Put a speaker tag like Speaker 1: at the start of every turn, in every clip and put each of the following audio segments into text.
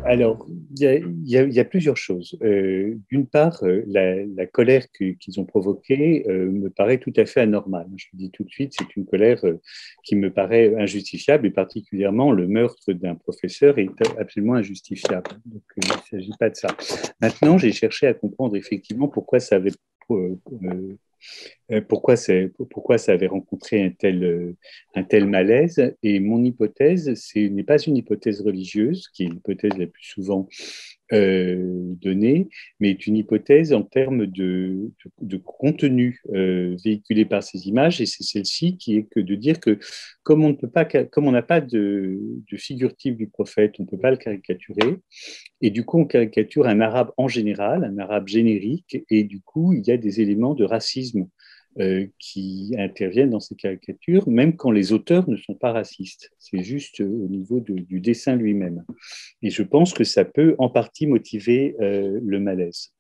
Speaker 1: Alors, il y a plusieurs choses. D'une part, la colère qu'ils ont provoquée me paraît tout à fait anormale. Je le dis tout de suite, c'est une colère qui me paraît injustifiable, et particulièrement le meurtre d'un professeur est absolument injustifiable. Donc, il ne s'agit pas de ça. Maintenant, j'ai cherché à comprendre effectivement pourquoi ça avait euh, pourquoi ça avait rencontré un tel malaise. Et mon hypothèse, ce n'est pas une hypothèse religieuse, qui est l'hypothèse la plus souvent donnée, mais est une hypothèse en termes de contenu véhiculé par ces images. Et c'est celle-ci qui est que de dire que comme on ne peut pas, comme on n'a pas de figure type du prophète, on ne peut pas le caricaturer. Et du coup, on caricature un arabe en général, un arabe générique, et du coup, il y a des éléments de racisme qui interviennent dans ces caricatures, même quand les auteurs ne sont pas racistes. C'est juste au niveau du dessin lui-même. Et je pense que ça peut en partie motiver le malaise.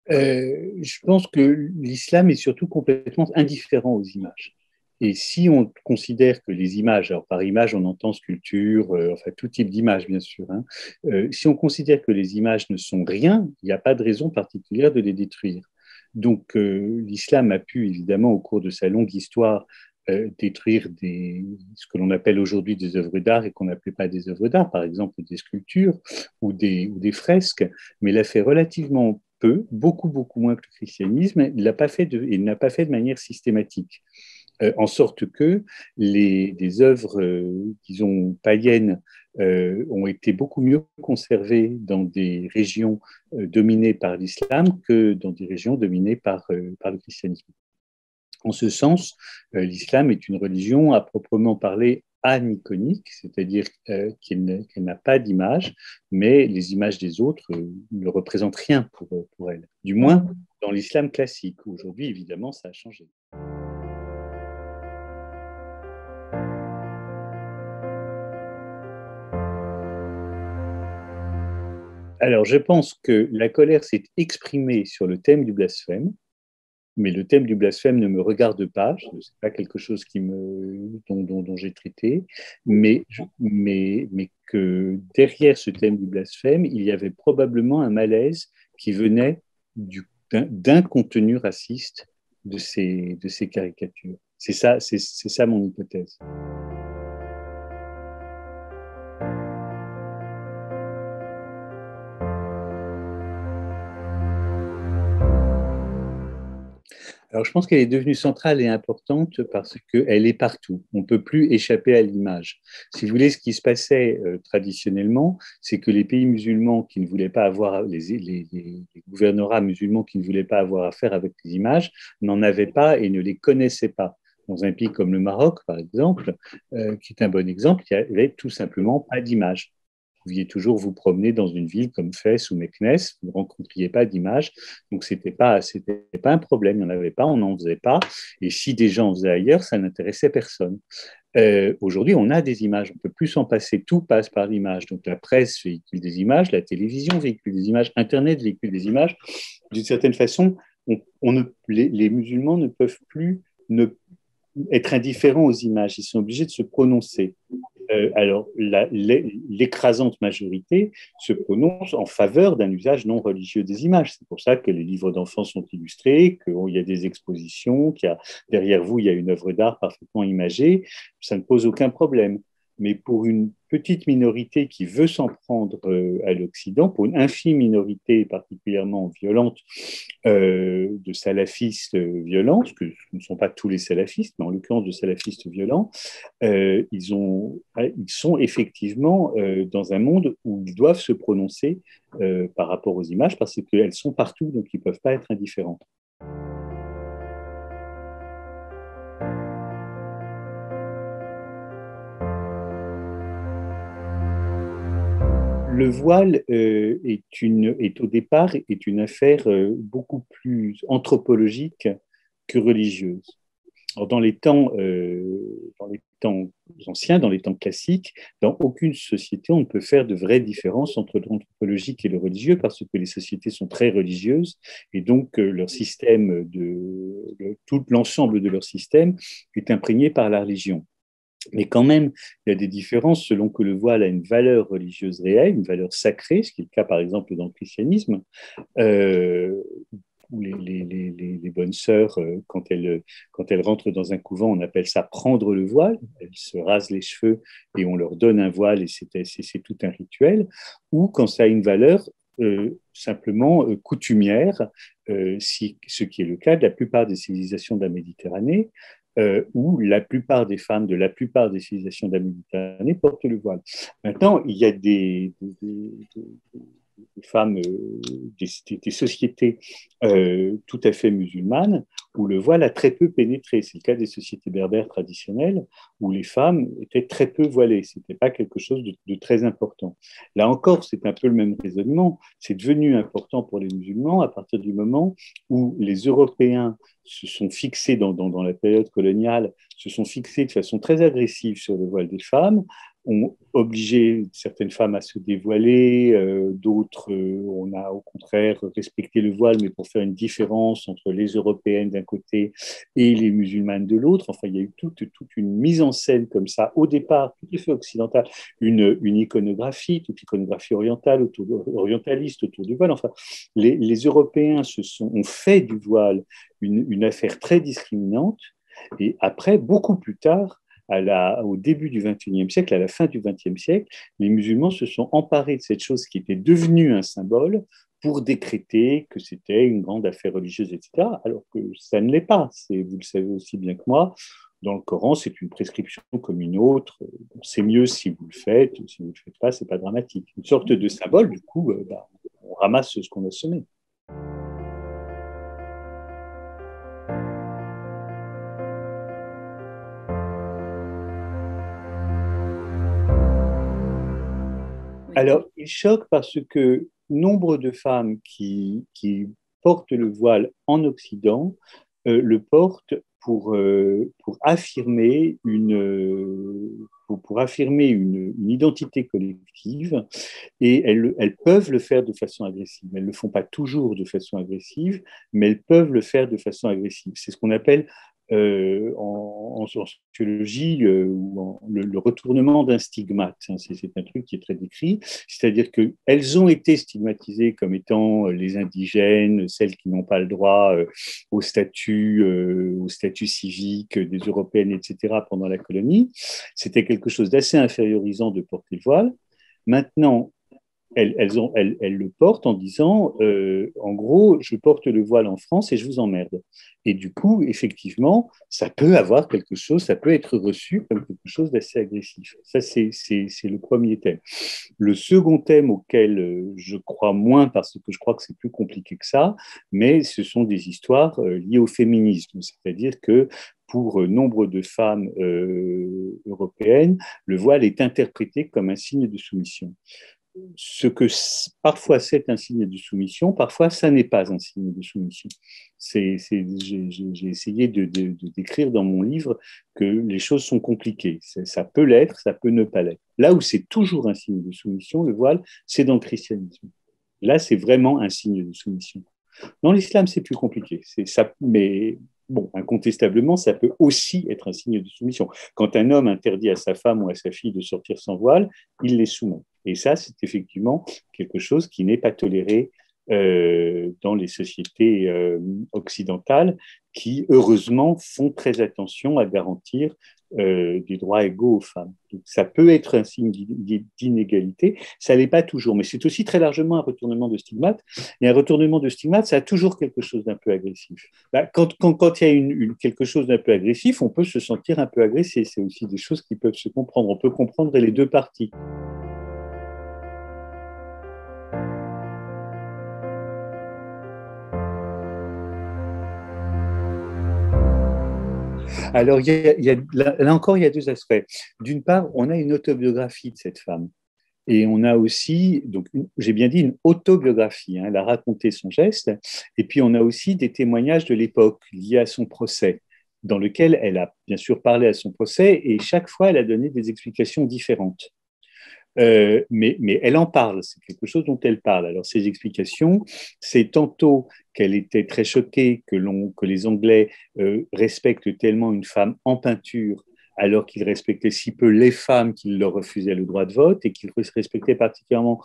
Speaker 1: Je pense que l'islam est surtout complètement indifférent aux images. Et si on considère que les images, alors par image on entend sculpture, enfin tout type d'image bien sûr, hein, si on considère que les images ne sont rien, il n'y a pas de raison particulière de les détruire. Donc l'islam a pu évidemment au cours de sa longue histoire détruire ce que l'on appelle aujourd'hui des œuvres d'art et qu'on n'appelait pas des œuvres d'art, par exemple des sculptures ou des fresques, mais l'a fait relativement peu, beaucoup, beaucoup moins que le christianisme, il ne l'a pas fait de manière systématique. En sorte que des œuvres, disons, païennes ont été beaucoup mieux conservées dans des régions dominées par l'islam que dans des régions dominées par le christianisme. En ce sens, l'islam est une religion à proprement parler aniconique, c'est-à-dire qu'elle n'a pas d'image, mais les images des autres ne représentent rien pour elle. Du moins, dans l'islam classique. Aujourd'hui, évidemment, ça a changé. Alors, je pense que la colère s'est exprimée sur le thème du blasphème, mais le thème du blasphème ne me regarde pas, ce n'est pas quelque chose dont j'ai traité, mais que derrière ce thème du blasphème, il y avait probablement un malaise qui venait d'un contenu raciste de ces caricatures. C'est ça mon hypothèse. Alors, je pense qu'elle est devenue centrale et importante parce qu'elle est partout. On ne peut plus échapper à l'image. Si vous voulez, ce qui se passait traditionnellement, c'est que les pays musulmans qui ne voulaient pas avoir, les gouvernorats musulmans qui ne voulaient pas avoir affaire avec les images, n'en avaient pas et ne les connaissaient pas. Dans un pays comme le Maroc, par exemple, qui est un bon exemple, il n'y avait tout simplement pas d'image. Vous pouviez toujours vous promener dans une ville comme Fès ou Meknès, vous ne rencontriez pas d'image, donc c'était pas un problème, il n'y en avait pas, on n'en faisait pas, et si des gens en faisaient ailleurs, ça n'intéressait personne. Aujourd'hui, on a des images, on ne peut plus s'en passer, tout passe par l'image. Donc la presse véhicule des images, la télévision véhicule des images, Internet véhicule des images. D'une certaine façon, les musulmans ne peuvent plus ne, être indifférents aux images, ils sont obligés de se prononcer. Alors, l'écrasante majorité se prononce en faveur d'un usage non religieux des images. C'est pour ça que les livres d'enfants sont illustrés, qu'il y a des expositions, derrière vous, il y a une œuvre d'art parfaitement imagée. Ça ne pose aucun problème. Mais pour une petite minorité qui veut s'en prendre à l'Occident, pour une infime minorité particulièrement violente de salafistes violents, parce que ce ne sont pas tous les salafistes, mais en l'occurrence de salafistes violents, ils sont effectivement dans un monde où ils doivent se prononcer par rapport aux images parce qu'elles sont partout, donc ils ne peuvent pas être indifférents. Le voile est au départ est une affaire beaucoup plus anthropologique que religieuse. Alors, dans les temps anciens, dans les temps classiques, dans aucune société, on ne peut faire de vraie différence entre l'anthropologique et le religieux parce que les sociétés sont très religieuses et donc leur système tout l'ensemble de leur système est imprégné par la religion. Mais quand même, il y a des différences selon que le voile a une valeur religieuse réelle, une valeur sacrée, ce qui est le cas par exemple dans le christianisme, euh, où les bonnes sœurs, quand elles rentrent dans un couvent, on appelle ça prendre le voile. Elles se rasent les cheveux et on leur donne un voile et c'est tout un rituel. Ou quand ça a une valeur simplement coutumière, ce qui est le cas de la plupart des civilisations de la Méditerranée, où la plupart des femmes de la plupart des civilisations de la Méditerranée portent le voile. Maintenant, il y a des femmes, des sociétés tout à fait musulmanes où le voile a très peu pénétré. C'est le cas des sociétés berbères traditionnelles où les femmes étaient très peu voilées. Ce n'était pas quelque chose de très important. Là encore, c'est un peu le même raisonnement. C'est devenu important pour les musulmans à partir du moment où les Européens se sont fixés dans la période coloniale, se sont fixés de façon très agressive sur le voile des femmes, ont obligé certaines femmes à se dévoiler, d'autres, on a au contraire respecté le voile, mais pour faire une différence entre les Européennes d'un côté et les musulmanes de l'autre. Enfin, il y a eu toute une mise en scène comme ça, au départ, tout à fait occidentale, une iconographie, toute iconographie orientaliste autour du voile. Enfin, les Européens ont fait du voile une affaire très discriminante, et après, beaucoup plus tard, au début du XXIe siècle, à la fin du XXe siècle, les musulmans se sont emparés de cette chose qui était devenue un symbole pour décréter que c'était une grande affaire religieuse, etc., alors que ça ne l'est pas. Vous le savez aussi bien que moi, dans le Coran, c'est une prescription comme une autre. C'est mieux si vous le faites, si vous ne le faites pas, c'est pas dramatique. Une sorte de symbole, du coup, on ramasse ce qu'on a semé.
Speaker 2: Oui.
Speaker 1: Alors, il choque parce que nombre de femmes qui portent le voile en Occident le portent pour affirmer pour affirmer une identité collective et elles peuvent le faire de façon agressive. Elles ne le font pas toujours de façon agressive, mais elles peuvent le faire de façon agressive. C'est ce qu'on appelle en sociologie le retournement d'un stigmate. C'est un truc qui est très décrit, c'est-à-dire qu'elles ont été stigmatisées comme étant les indigènes, celles qui n'ont pas le droit au statut civique des Européennes, etc., pendant la colonie. C'était quelque chose d'assez infériorisant de porter le voile. Maintenant, elles le portent en disant, en gros, je porte le voile en France et je vous emmerde. Et du coup, effectivement, ça peut avoir quelque chose, ça peut être reçu comme quelque chose d'assez agressif. Ça, c'est le premier thème. Le second thème auquel je crois moins, parce que je crois que c'est plus compliqué que ça, mais ce sont des histoires liées au féminisme. C'est-à-dire que pour nombre de femmes européennes, le voile est interprété comme un signe de soumission. Ce que parfois c'est un signe de soumission, parfois ça n'est pas un signe de soumission. J'ai essayé de décrire dans mon livre que les choses sont compliquées. Ça peut l'être, ça peut ne pas l'être. Là où c'est toujours un signe de soumission, le voile, c'est dans le christianisme. Là, c'est vraiment un signe de soumission. Dans l'islam, c'est plus compliqué. Ça, mais bon, incontestablement, ça peut aussi être un signe de soumission. Quand un homme interdit à sa femme ou à sa fille de sortir sans voile, il les soumet. Et ça, c'est effectivement quelque chose qui n'est pas toléré dans les sociétés occidentales qui, heureusement, font très attention à garantir des droits égaux aux femmes. Donc, ça peut être un signe d'inégalité, ça ne l'est pas toujours, mais c'est aussi très largement un retournement de stigmate. Et un retournement de stigmate, ça a toujours quelque chose d'un peu agressif. Quand il y a quelque chose d'un peu agressif, on peut se sentir un peu agressé. C'est aussi des choses qui peuvent se comprendre. On peut comprendre les deux parties. Alors, là encore, il y a deux aspects. D'une part, on a une autobiographie de cette femme. Et on a aussi, donc j'ai bien dit une autobiographie, hein, elle a raconté son geste, et puis on a aussi des témoignages de l'époque liés à son procès. dans lequel elle a bien sûr parlé à son procès et chaque fois, elle a donné des explications différentes. Mais elle en parle, c'est quelque chose dont elle parle. Alors, ces explications, c'est tantôt qu'elle était très choquée que les Anglais respectent tellement une femme en peinture, alors qu'ils respectaient si peu les femmes qu'ils leur refusaient le droit de vote, et qu'ils respectaient particulièrement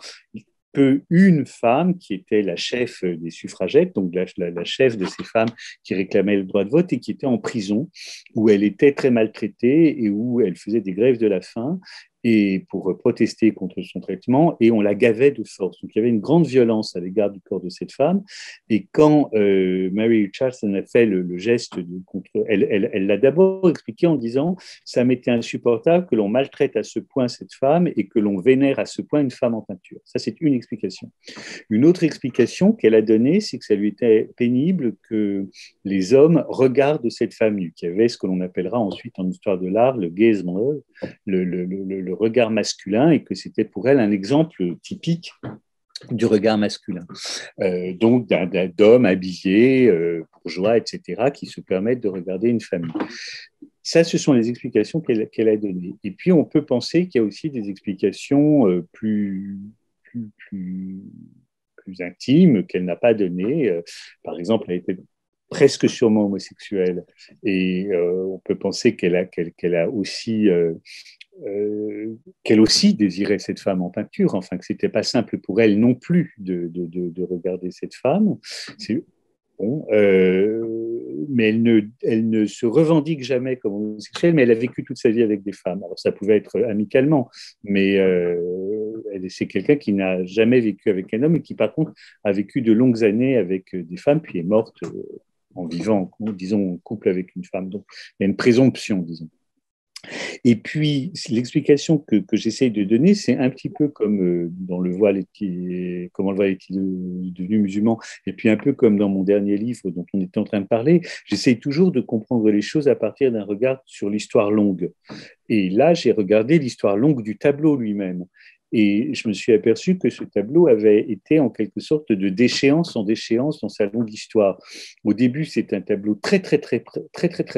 Speaker 1: peu une femme qui était la chef des suffragettes, donc la chef de ces femmes qui réclamaient le droit de vote et qui était en prison, où elle était très maltraitée et où elle faisait des grèves de la faim et pour protester contre son traitement, et on la gavait de force. Donc il y avait une grande violence à l'égard du corps de cette femme, et quand Mary Richardson a fait le geste contre elle l'a d'abord expliqué en disant « ça m'était insupportable que l'on maltraite à ce point cette femme et que l'on vénère à ce point une femme en peinture ». Ça, c'est une explication. Une autre explication qu'elle a donnée, c'est que ça lui était pénible que les hommes regardent cette femme nue, qui avait ce que l'on appellera ensuite en histoire de l'art le gaze mode, le regard masculin, et que c'était pour elle un exemple typique du regard masculin. Donc d'hommes habillés, bourgeois, etc., qui se permettent de regarder une famille. Ça, ce sont les explications qu'elle a données. Et puis, on peut penser qu'il y a aussi des explications plus intimes qu'elle n'a pas données. Par exemple, elle était presque sûrement homosexuelle. Et on peut penser qu'elle a aussi qu'elle aussi désirait cette femme en peinture, enfin que c'était pas simple pour elle non plus de regarder cette femme. C'est bon, mais elle ne se revendique jamais comme homosexuelle, mais elle a vécu toute sa vie avec des femmes. Alors ça pouvait être amicalement, mais c'est quelqu'un qui n'a jamais vécu avec un homme et qui par contre a vécu de longues années avec des femmes, puis est morte en vivant, disons, en couple avec une femme. Donc il y a une présomption, disons. Et puis, l'explication que j'essaye de donner, c'est un petit peu comme dans le voile, comment le voile est devenu musulman, et puis un peu comme dans mon dernier livre dont on était en train de parler, j'essaye toujours de comprendre les choses à partir d'un regard sur l'histoire longue. Et là, j'ai regardé l'histoire longue du tableau lui-même. Et je me suis aperçu que ce tableau avait été en quelque sorte de déchéance en déchéance dans sa longue histoire. Au début, c'est un tableau très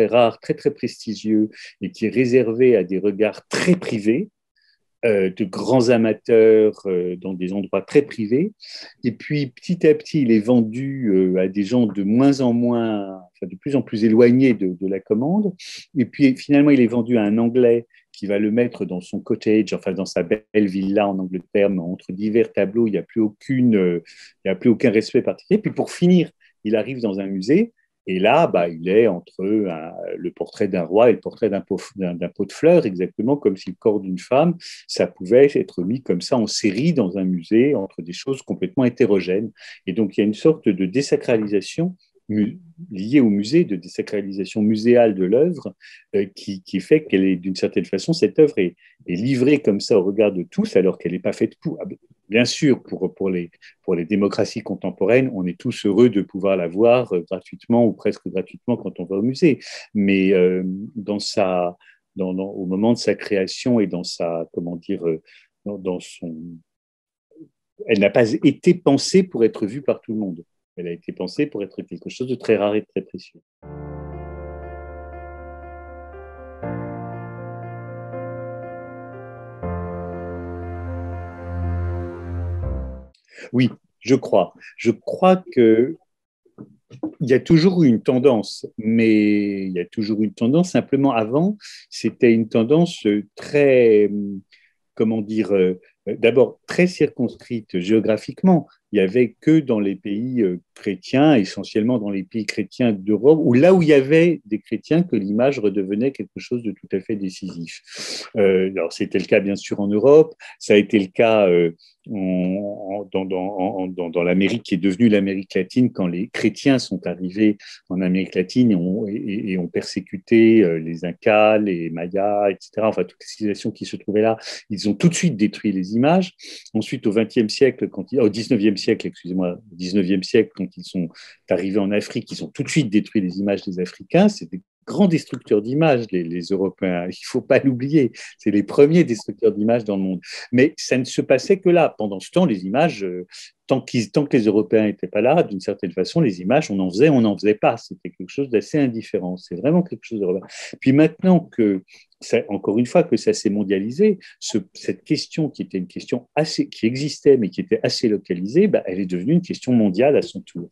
Speaker 1: rare, très prestigieux et qui est réservé à des regards très privés, de grands amateurs dans des endroits très privés. Et puis, petit à petit, il est vendu à des gens de moins en moins, enfin, de plus en plus éloignés de la commande. Et puis, finalement, il est vendu à un Anglais qui va le mettre dans son cottage, enfin dans sa belle villa en Angleterre, mais entre divers tableaux, il n'y a plus aucun respect particulier. Puis pour finir, il arrive dans un musée, et là, il est entre le portrait d'un roi et le portrait d'un pot de fleurs, exactement comme si le corps d'une femme, ça pouvait être mis comme ça en série dans un musée, entre des choses complètement hétérogènes. Et donc, il y a une sorte de désacralisation liée au musée, de désacralisation muséale de l'œuvre, qui fait qu'elle est, d'une certaine façon, cette œuvre est livrée comme ça au regard de tous, alors qu'elle n'est pas faite pour. Bien sûr, pour les démocraties contemporaines, on est tous heureux de pouvoir la voir gratuitement ou presque gratuitement quand on va au musée. Mais au moment de sa création et dans sa, comment dire, dans son. Elle n'a pas été pensée pour être vue par tout le monde. Elle a été pensée pour être quelque chose de très rare et de très précieux. Oui, je crois. Je crois qu'il y a toujours eu une tendance, mais il y a toujours eu une tendance. Simplement, avant, c'était une tendance très, comment dire, d'abord très circonscrite géographiquement. Il n'y avait que dans les pays chrétiens, essentiellement dans les pays chrétiens d'Europe, ou là où il y avait des chrétiens, que l'image redevenait quelque chose de tout à fait décisif. Alors, c'était le cas, bien sûr, en Europe. Ça a été le cas dans l'Amérique qui est devenue l'Amérique latine quand les chrétiens sont arrivés en Amérique latine et ont persécuté les Incas, les Mayas, etc. Enfin, toutes les civilisations qui se trouvaient là. Ils ont tout de suite détruit les images. Ensuite, au XXe siècle, au XIXe siècle, excusez-moi, au XIXe siècle, quand ils sont arrivés en Afrique, ils ont tout de suite détruit les images des Africains. C'était grands destructeurs d'images, les Européens. Il ne faut pas l'oublier. C'est les premiers destructeurs d'images dans le monde. Mais ça ne se passait que là. Pendant ce temps, les images, tant que les Européens n'étaient pas là, d'une certaine façon, les images, on n'en faisait pas. C'était quelque chose d'assez indifférent. C'est vraiment quelque chose de... Puis maintenant que, encore une fois, que ça s'est mondialisé, cette question qui était une question qui existait, mais qui était assez localisée, bah, elle est devenue une question mondiale à son tour.